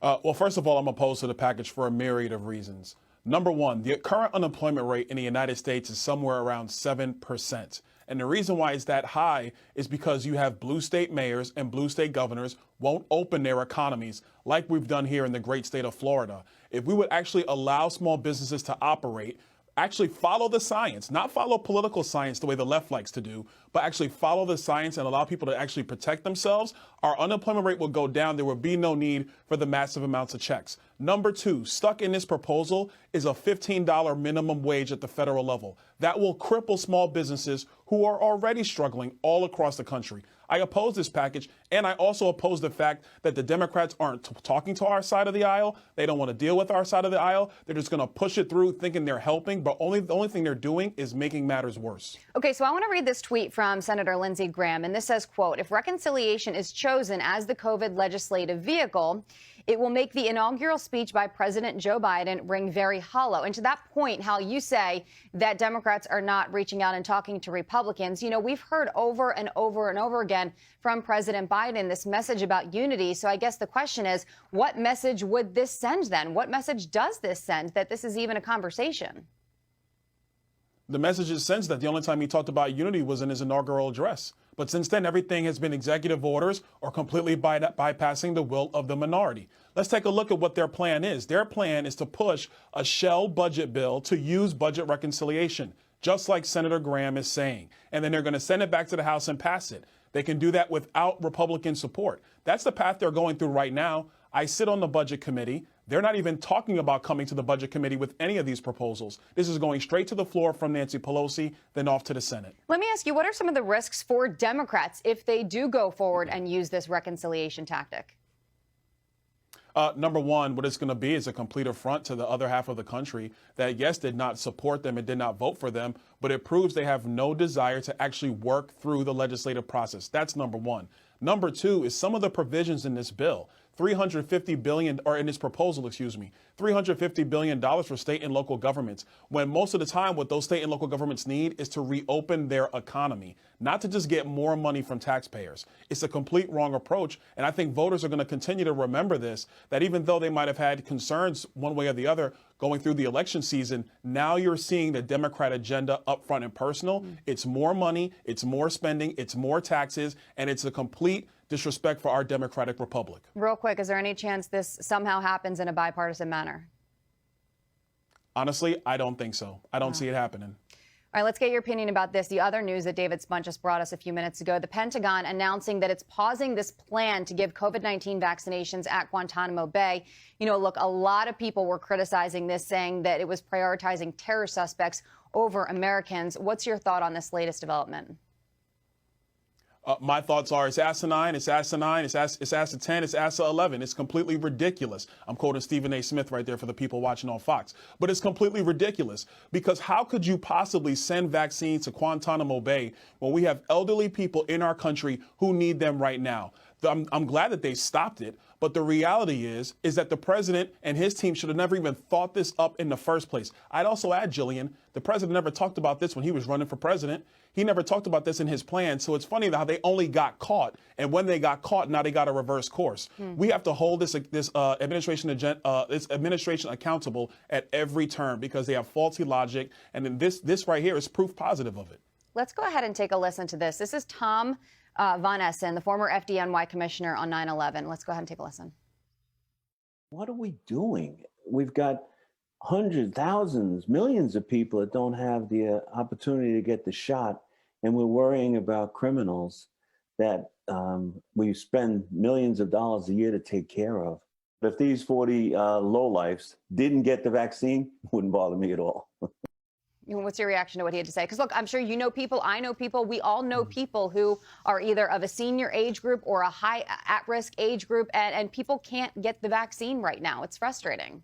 Well, first of all, I'm opposed to the package for a myriad of reasons. Number one, the current unemployment rate in the United States is somewhere around 7%. And the reason why it's that high is because you have blue state mayors and blue state governors won't open their economies like we've done here in the great state of Florida. If we would actually allow small businesses to operate, actually follow the science, not follow political science the way the left likes to do, but actually follow the science and allow people to actually protect themselves, our unemployment rate will go down. There will be no need for the massive amounts of checks. Number two, stuck in this proposal is a $15 minimum wage at the federal level. That will cripple small businesses who are already struggling all across the country. I oppose this package, and I also oppose the fact that the Democrats aren't talking to our side of the aisle. They don't want to deal with our side of the aisle. They're just going to push it through thinking they're helping, but the only thing they're doing is making matters worse. Okay, so I want to read this tweet from Senator Lindsey Graham, and this says, quote, "If reconciliation is chosen as the COVID legislative vehicle, it will make the inaugural speech by President Joe Biden ring very hollow." And to that point, Hal, you say that Democrats are not reaching out and talking to Republicans. You know, we've heard over and over and over again from President Biden this message about unity. So I guess the question is, what message would this send then? What message does this send that this is even a conversation? The message it sends that the only time he talked about unity was in his inaugural address. But since then, everything has been executive orders or completely bypassing the will of the minority. Let's take a look at what their plan is. Their plan is to push a shell budget bill to use budget reconciliation, just like Senator Graham is saying. And then they're going to send it back to the House and pass it. They can do that without Republican support. That's the path they're going through right now. I sit on the budget committee. They're not even talking about coming to the budget committee with any of these proposals. This is going straight to the floor from Nancy Pelosi, then off to the Senate. Let me ask you, what are some of the risks for Democrats if they do go forward and use this reconciliation tactic? Number one, what it's going to be is a complete affront to the other half of the country that, yes, did not support them and did not vote for them, but it proves they have no desire to actually work through the legislative process. That's number one. Number two is some of the provisions in this bill. $350 billion, or in this proposal, $350 billion for state and local governments, when most of the time what those state and local governments need is to reopen their economy, not to just get more money from taxpayers. It's a complete wrong approach, and I think voters are going to continue to remember this, that even though they might have had concerns one way or the other going through the election season, now you're seeing the Democrat agenda up front and personal. It's more money, it's more spending, it's more taxes, and it's a complete disrespect for our democratic republic. Real quick, is there any chance this somehow happens in a bipartisan manner? Honestly, I don't think so. I don't see it happening. All right, let's get your opinion about this. The other news that David Spunt just brought us a few minutes ago, the Pentagon announcing that it's pausing this plan to give COVID-19 vaccinations at Guantanamo Bay. You know, look, a lot of people were criticizing this, saying that it was prioritizing terror suspects over Americans. What's your thought on this latest development? My thoughts are it's asinine, it's asinine, it's ASA 10, it's ASA 11. It's completely ridiculous. I'm quoting Stephen A. Smith right there for the people watching on Fox. But it's completely ridiculous because how could you possibly send vaccines to Guantanamo Bay when we have elderly people in our country who need them right now? I'm glad that they stopped it, but the reality is that the president and his team should have never even thought this up in the first place. I'd also add, Jillian, the president never talked about this when he was running for president. He never talked about this in his plan. So it's funny how they only got caught, and when they got caught, now they got a reverse course. We have to hold this administration accountable at every turn because they have faulty logic, and then this right here is proof positive of it. Let's go ahead and take a listen to this. This is Tom Von Essen, the former FDNY commissioner on 9/11. Let's go ahead and take a listen. What are we doing? We've got hundreds, thousands, millions of people that don't have the opportunity to get the shot, and we're worrying about criminals that we spend millions of dollars a year to take care of. But if these 40 lowlifes didn't get the vaccine, it wouldn't bother me at all. What's your reaction to what he had to say? Because, look, I'm sure you know people, I know people, we all know people who are either of a senior age group or a high at-risk age group, and people can't get the vaccine right now. It's frustrating.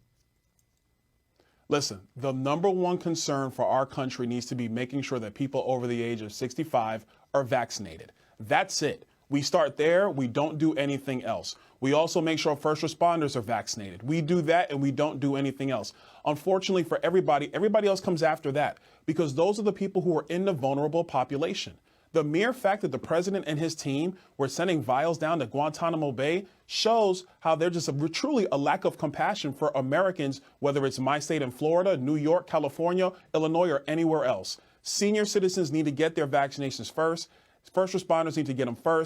Listen, the number one concern for our country needs to be making sure that people over the age of 65 are vaccinated. That's it. We start there. We don't do anything else. We also make sure first responders are vaccinated. We do that and we don't do anything else. Unfortunately for everybody else comes after that because those are the people who are in the vulnerable population. The mere fact that the president and his team were sending vials down to Guantanamo Bay shows how there's just truly a lack of compassion for Americans, whether it's my state in Florida, New York, California, Illinois, or anywhere else. Senior citizens need to get their vaccinations first. First responders need to get them first.